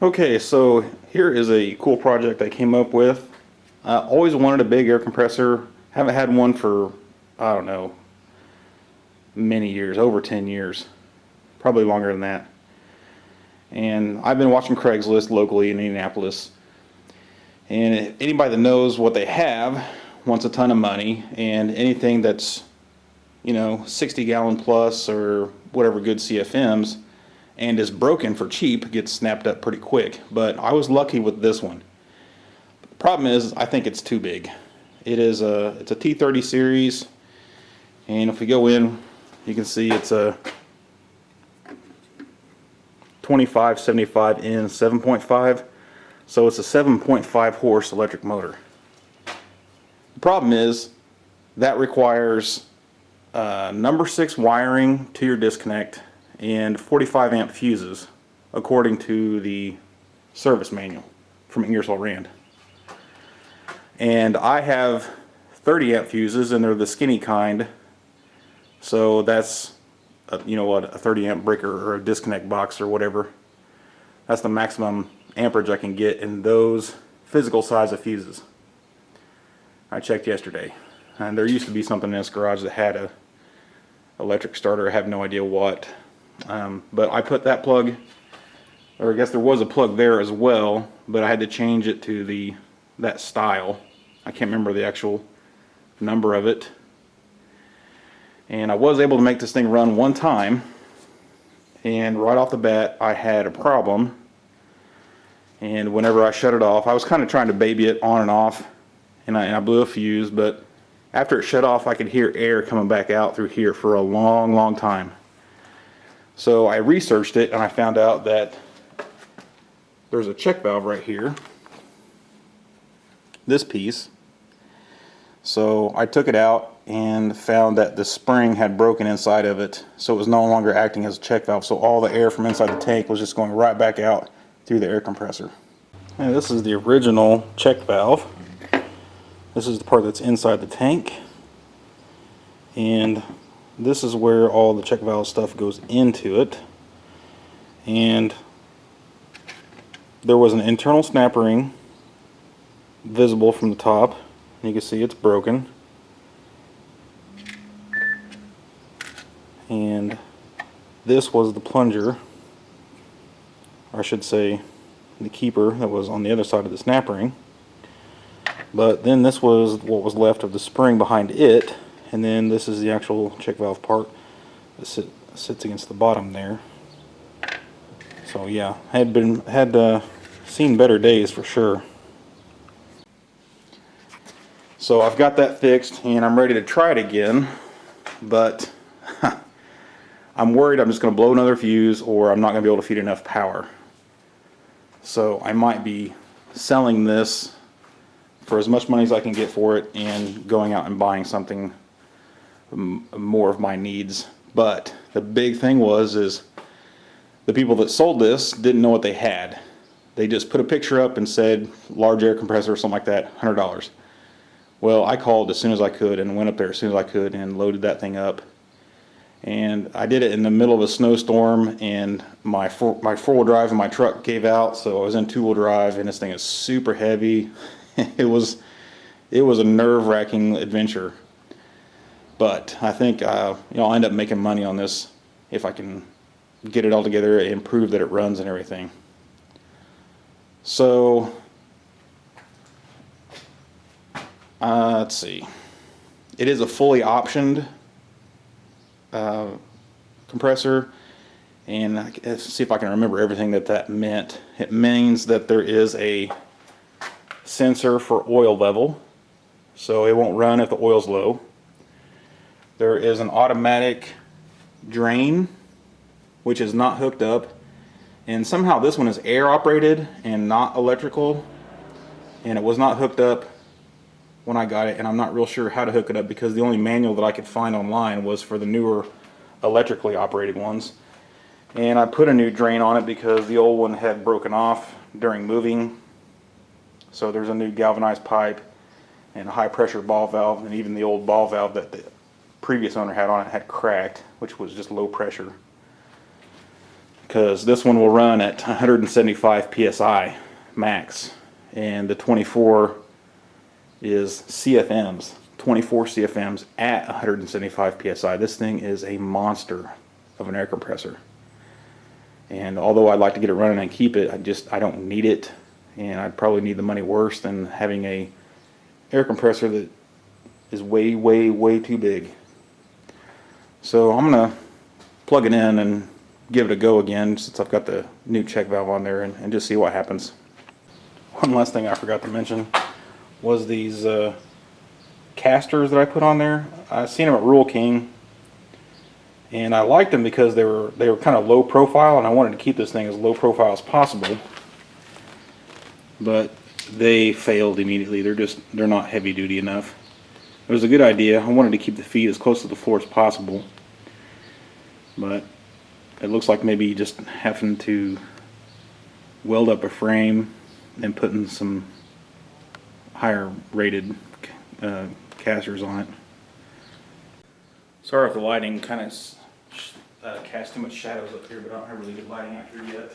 Okay, so here is a cool project I came up with. I always wanted a big air compressor. Haven't had one for, I don't know, many years, over 10 years. Probably longer than that. And I've been watching Craigslist locally in Indianapolis. And anybody that knows what they have wants a ton of money, and anything that's, 60 gallon plus or whatever good CFMs and is broken for cheap gets snapped up pretty quick. But I was lucky with this one. The problem is I think it's too big. It's a T30 series, and if we go in, you can see it's a 2575n7.5, so it's a 7.5 horse electric motor. The problem is that requires number 6 wiring to your disconnect and 45 amp fuses according to the service manual from Ingersol Rand. And I have 30 amp fuses, and they're the skinny kind, so that's a 30 amp breaker or a disconnect box or whatever. That's the maximum amperage I can get in those physical size of fuses. I checked yesterday, and there used to be something in this garage that had a electric starter. I have no idea what, but I put that plug, or I guess there was a plug there as well, but I had to change it to that style. I can't remember the actual number of it. And I was able to make this thing run one time, and right off the bat I had a problem. And whenever I shut it off, I was kind of trying to baby it on and off, and I blew a fuse, but after it shut off I could hear air coming back out through here for a long time. So I researched it, and I found out that there's a check valve right here, this piece. So I took it out and found that the spring had broken inside of it, so it was no longer acting as a check valve, so all the air from inside the tank was just going right back out through the air compressor. And this is the original check valve. This is the part that's inside the tank, and this is where all the check valve stuff goes into it. And there was an internal snap ring visible from the top. You can see it's broken, and this was the plunger, or I should say the keeper, that was on the other side of the snap ring. But then this was what was left of the spring behind it, and then this is the actual check valve part that sits against the bottom there. So yeah, had seen better days for sure. So I've got that fixed, and I'm ready to try it again, but I'm worried I'm just going to blow another fuse, or I'm not going to be able to feed enough power. So I might be selling this for as much money as I can get for it and going out and buying something more of my needs. But the big thing is the people that sold this didn't know what they had. They just put a picture up and said large air compressor or something like that, $100. Well, I called as soon as I could and went up there as soon as I could and loaded that thing up. And I did it in the middle of a snowstorm, and my four-wheel drive in my truck gave out, so I was in two-wheel drive, and this thing is super heavy. It was a nerve-wracking adventure. But I think I'll end up making money on this if I can get it all together and prove that it runs and everything. So let's see. It is a fully optioned compressor, and let's see if I can remember everything that meant. It means that there is a sensor for oil level, so it won't run if the oil's low. There is an automatic drain, which is not hooked up, and somehow this one is air operated and not electrical, and it was not hooked up when I got it, and I'm not real sure how to hook it up because the only manual that I could find online was for the newer electrically operated ones. And I put a new drain on it because the old one had broken off during moving. So there's a new galvanized pipe and a high pressure ball valve, and even the old ball valve that the previous owner had on it had cracked, which was just low pressure. because this one will run at 175 psi max, and the 24 is CFMs, 24 CFMs at 175 psi. This thing is a monster of an air compressor, and although I'd like to get it running and keep it, I don't need it, and I'd probably need the money worse than having a air compressor that is way too big. So I'm gonna plug it in and give it a go again, since I've got the new check valve on there, and just see what happens. One last thing I forgot to mention was these casters that I put on there. I seen them at Rural King, and I liked them because they were kind of low profile, and I wanted to keep this thing as low profile as possible. But they failed immediately. They're not heavy duty enough. It was a good idea. I wanted to keep the feet as close to the floor as possible, but it looks like maybe just having to weld up a frame and putting some higher rated casters on it. Sorry if the lighting kind of casts too much shadows up here, but I don't have really good lighting out here yet.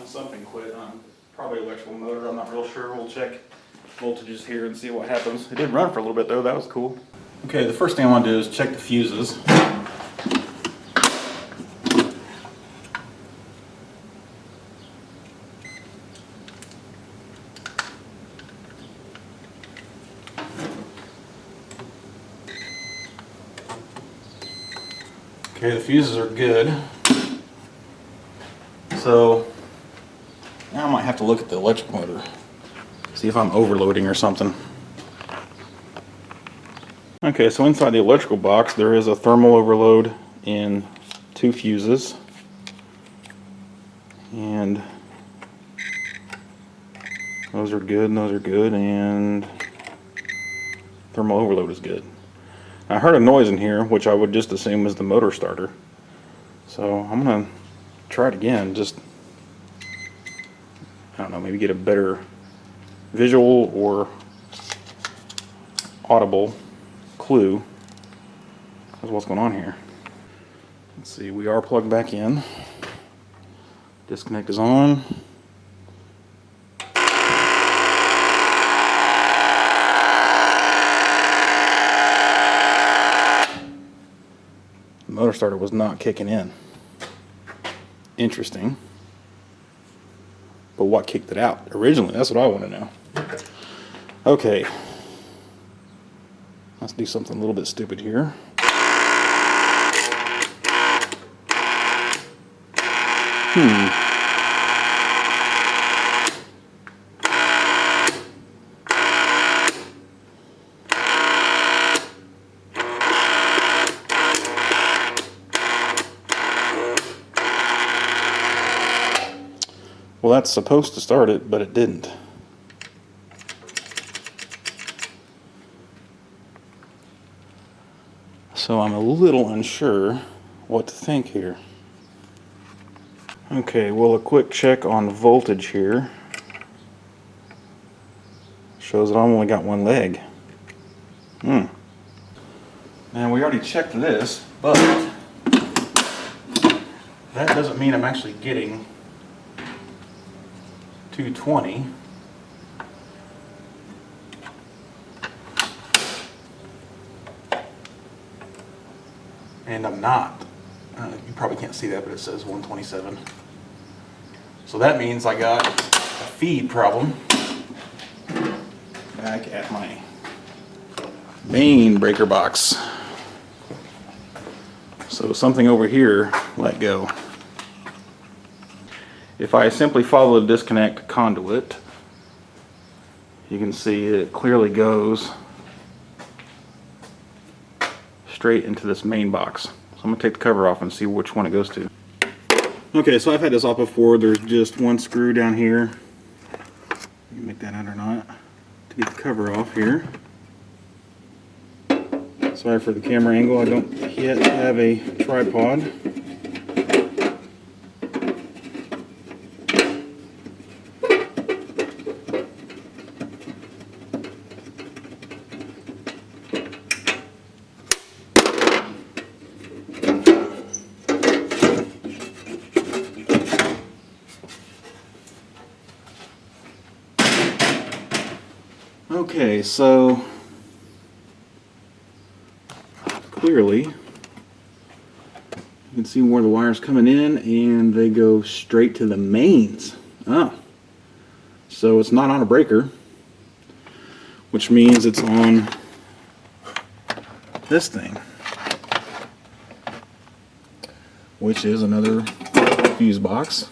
Something quit on probably electrical motor. I'm not real sure. We'll check voltages here and see what happens. It did run for a little bit though. That was cool. Okay, the first thing I want to do is check the fuses. Okay, the fuses are good. So now I might have to look at the electric motor, see if I'm overloading or something. Okay, so inside the electrical box there is a thermal overload in 2 fuses, and those are good and those are good, and thermal overload is good. I heard a noise in here, which I would just assume is the motor starter. So I'm gonna try it again, just, I don't know, maybe get a better visual or audible clue as what's going on here. Let's see, we are plugged back in. Disconnect is on. The motor starter was not kicking in. Interesting. But what kicked it out originally? That's what I want to know. Okay. Let's do something a little bit stupid here. Well, that's supposed to start it, but it didn't. So I'm a little unsure what to think here. Okay, well, a quick check on voltage here shows that I've only got one leg. And we already checked this, but that doesn't mean I'm actually getting 220. And I'm not. You probably can't see that, but it says 127. So that means I got a feed problem back at my main breaker box. So something over here let go. If I simply follow the disconnect conduit, you can see it clearly goes straight into this main box. So I'm going to take the cover off and see which one it goes to. Okay, so I've had this off before. There's just one screw down here. You can make that out or not. To get the cover off here. Sorry for the camera angle. I don't yet have a tripod. Okay, so clearly you can see where the wire's coming in, and they go straight to the mains. Oh, so it's not on a breaker, which means it's on this thing, which is another fuse box.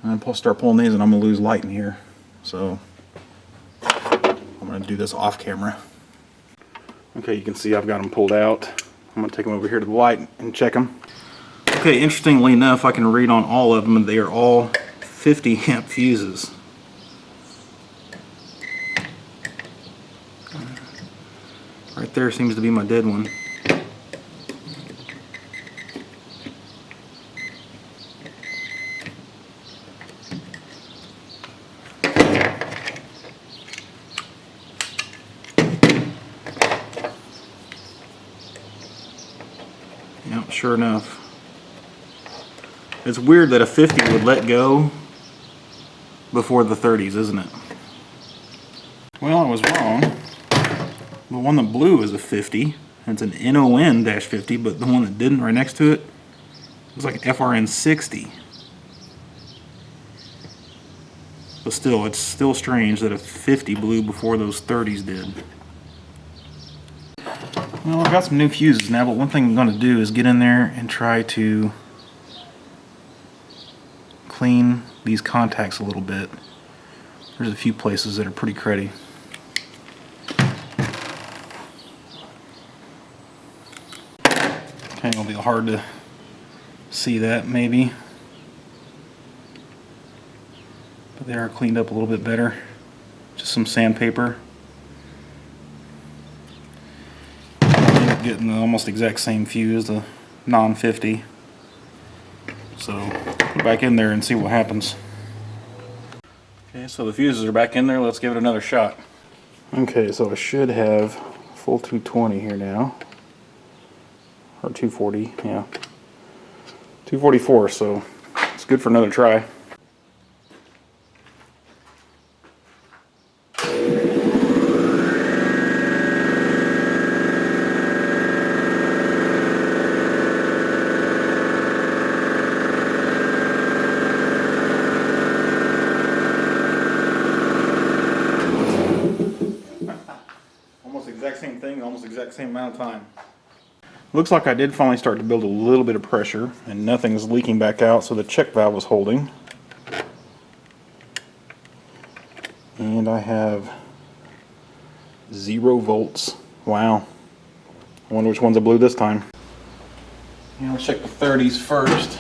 I'll start pulling these and I'm going to lose light in here, so I'm going to do this off camera. Okay, you can see I've got them pulled out. I'm going to take them over here to the light and check them. Okay, interestingly enough, I can read on all of them, and they are all 50 amp fuses. Right there seems to be my dead one. Yep, sure enough. It's weird that a 50 would let go before the 30s, isn't it? Well, I was wrong. The one that blew is a 50. It's an NON-50, but the one that didn't right next to it was like an FRN 60. But still, it's still strange that a 50 blew before those 30s did. Well, I've got some new fuses now, but one thing I'm going to do is get in there and try to clean these contacts a little bit. There's a few places that are pretty cruddy. Okay, it'll be hard to see that maybe, but they are cleaned up a little bit better. Just some sandpaper. Getting the almost exact same fuse, the non-50. So put it back in there and see what happens. Okay, so the fuses are back in there. Let's give it another shot. Okay, so I should have full 220 here now, or 240, yeah, 244. So it's good for another try. Same thing, almost exact same amount of time. Looks like I did finally start to build a little bit of pressure, and nothing's leaking back out, so the check valve was holding. And I have 0 volts. Wow. I wonder which ones I blew this time. Yeah, let's check the 30s first.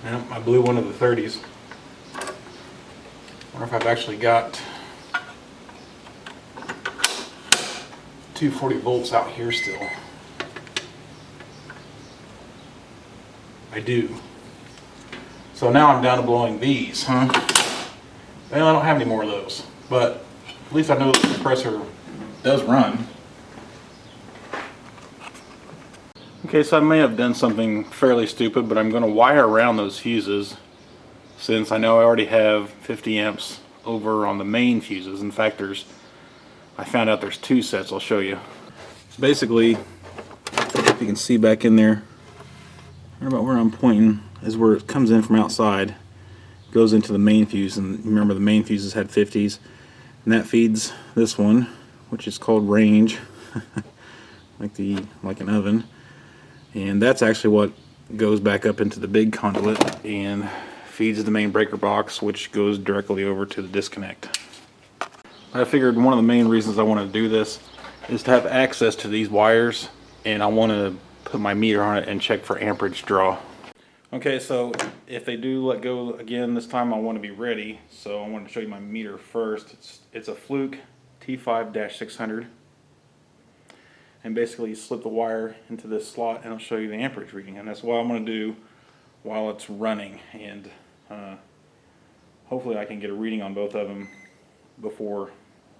Yep, I blew one of the 30s. I wonder if I've actually got 240 volts out here still. I do. So now I'm down to blowing these, huh? Well, I don't have any more of those, but at least I know the compressor does run. Okay, so I may have done something fairly stupid, but I'm going to wire around those fuses since I know I already have 50 amps over on the main fuses. In fact, I found out there's 2 sets. I'll show you. Basically, if you can see back in there, right about where I'm pointing is where it comes in from outside, goes into the main fuse, and remember the main fuses had 50s. and that feeds this one, which is called range, like an oven, and that's actually what goes back up into the big conduit and feeds the main breaker box, which goes directly over to the disconnect. I figured one of the main reasons I want to do this is to have access to these wires, and I want to put my meter on it and check for amperage draw. Okay, so if they do let go again this time, I want to be ready. So I want to show you my meter first. It's a Fluke T5-600, and basically you slip the wire into this slot and it'll show you the amperage reading, and that's what I'm going to do while it's running, and hopefully I can get a reading on both of them before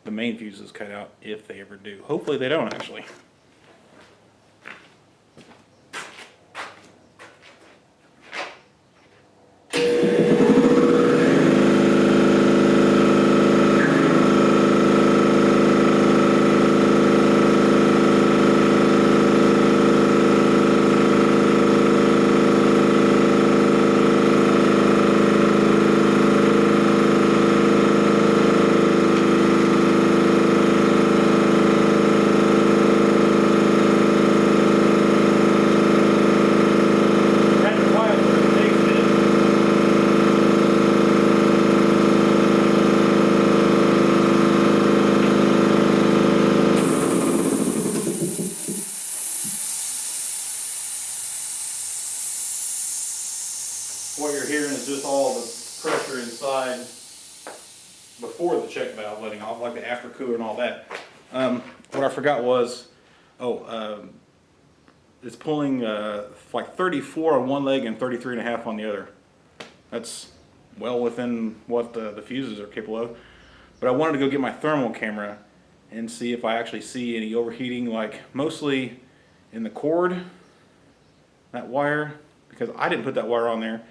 the main fuse is cut out, if they ever do. Hopefully they don't, actually. What you're hearing is just all the pressure inside before the check valve letting off, like the after cooler and all that. What I forgot was, it's pulling like 34 on one leg and 33.5 on the other. That's well within what the fuses are capable of. But I wanted to go get my thermal camera and see if I actually see any overheating, like mostly in the cord, that wire, because I didn't put that wire on there.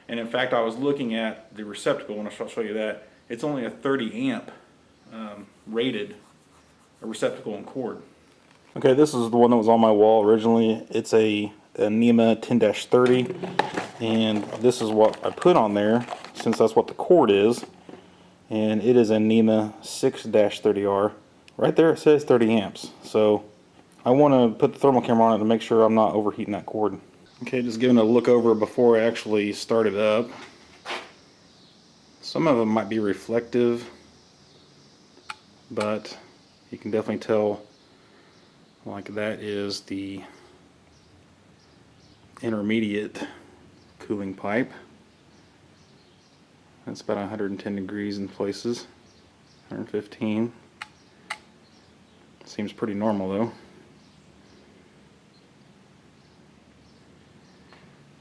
And in fact, I was looking at the receptacle, and I'll show you that. It's only a 30 amp rated receptacle and cord. Okay, this is the one that was on my wall originally. It's a NEMA 10-30, and this is what I put on there, since that's what the cord is. And it is a NEMA 6-30R. Right there it says 30 amps. So I want to put the thermal camera on it to make sure I'm not overheating that cord. Okay, just giving a look over before I actually start it up. Some of them might be reflective, but you can definitely tell, like, that is the intermediate cooling pipe. That's about 110 degrees in places, 115. Seems pretty normal though.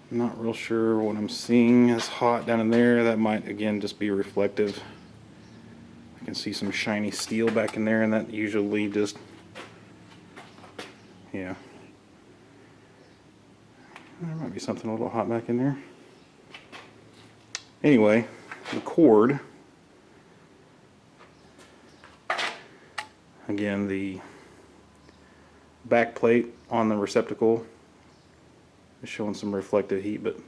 I'm not real sure what I'm seeing is hot down in there. That might again just be reflective. I can see some shiny steel back in there, and that usually just, yeah. There might be something a little hot back in there. Anyway, the cord, again, the back plate on the receptacle is showing some reflective heat, but the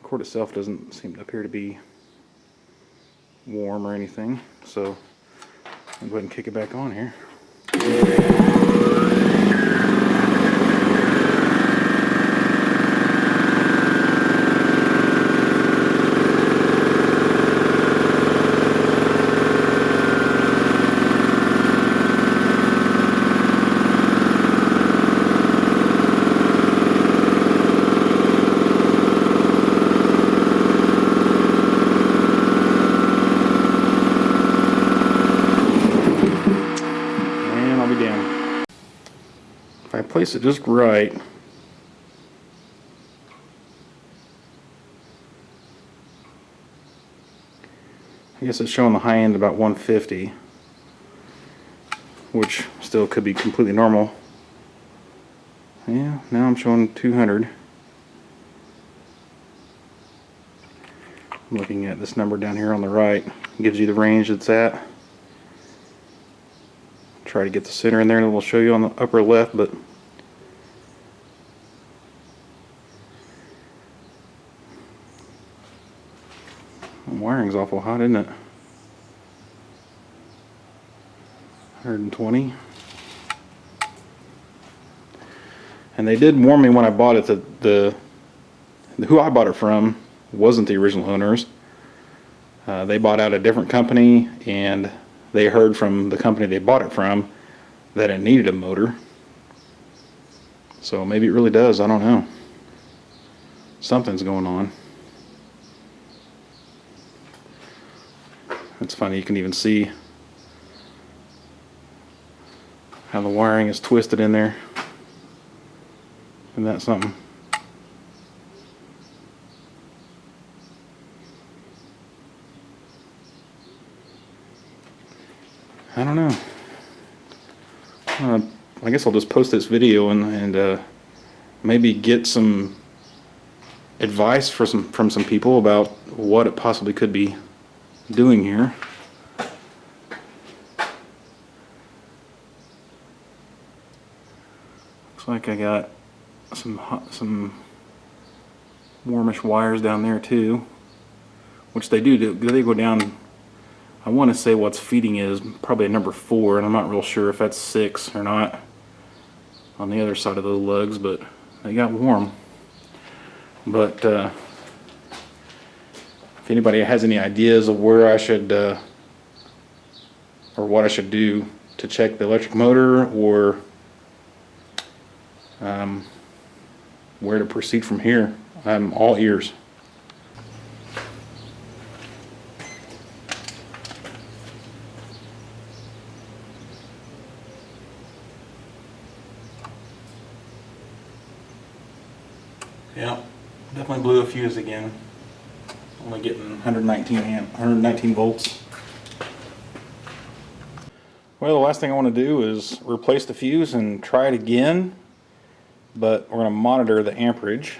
cord itself doesn't seem to appear to be warm or anything, so I'll go ahead and kick it back on here. If I place it just right, I guess it's showing the high end about 150, which still could be completely normal. Yeah, now I'm showing 200. I'm looking at this number down here on the right. It gives you the range it's at. Try to get the center in there, and it will show you on the upper left, but the wiring's awful hot, isn't it? 120. And they did warn me when I bought it that the who I bought it from wasn't the original owners. They bought out a different company, and they heard from the company they bought it from that it needed a motor. So maybe it really does, I don't know. Something's going on. It's funny, you can even see how the wiring is twisted in there. Isn't that something? I don't know. I guess I'll just post this video and maybe get some advice from some people about what it possibly could be doing here. Looks like I got some warmish wires down there too, which they go down. I want to say what's feeding is probably a number 4, and I'm not real sure if that's 6 or not on the other side of the lugs, but they got warm. But if anybody has any ideas of where I should or what I should do to check the electric motor, or where to proceed from here, I'm all ears. Yeah, definitely blew a fuse again. Only getting 119 volts. Well, the last thing I want to do is replace the fuse and try it again, but we're going to monitor the amperage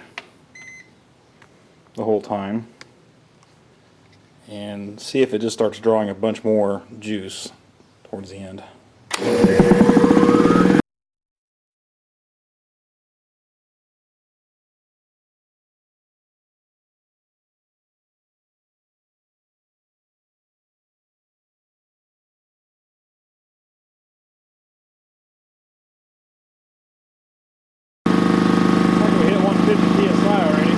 the whole time and see if it just starts drawing a bunch more juice towards the end. We hit 150 psi already.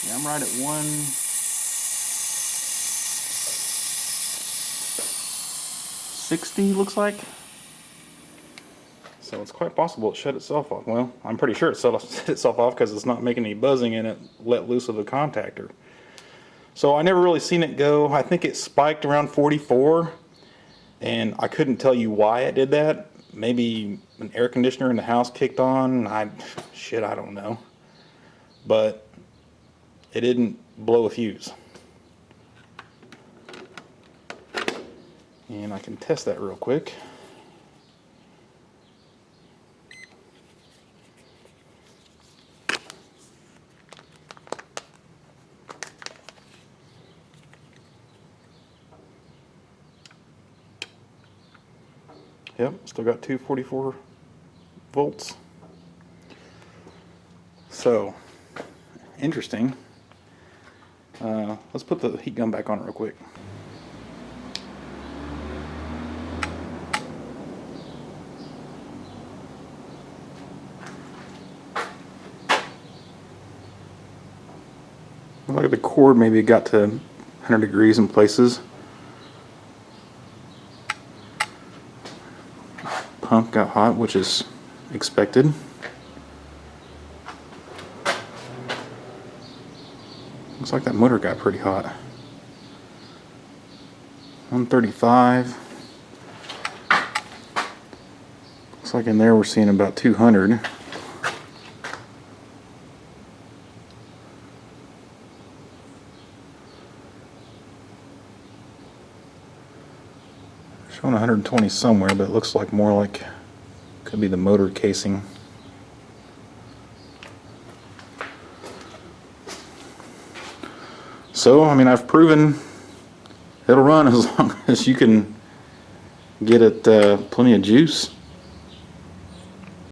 Yeah, I'm right at 160, looks like. So it's quite possible it shut itself off. Well, I'm pretty sure it shut itself off because it's not making any buzzing and it let loose of the contactor. So I never really seen it go. I think it spiked around 44, and I couldn't tell you why it did that. Maybe an air conditioner in the house kicked on. I don't know. But it didn't blow a fuse. And I can test that real quick. Yep, still got 244 volts. So, interesting. Let's put the heat gun back on real quick. Look at the cord, maybe it got to 100 degrees in places. Pump got hot, which is expected. Looks like that motor got pretty hot. 135. Looks like in there we're seeing about 200. Showing 120 somewhere, but it looks like more like Could be the motor casing. So, I mean, I've proven it'll run as long as you can get it plenty of juice.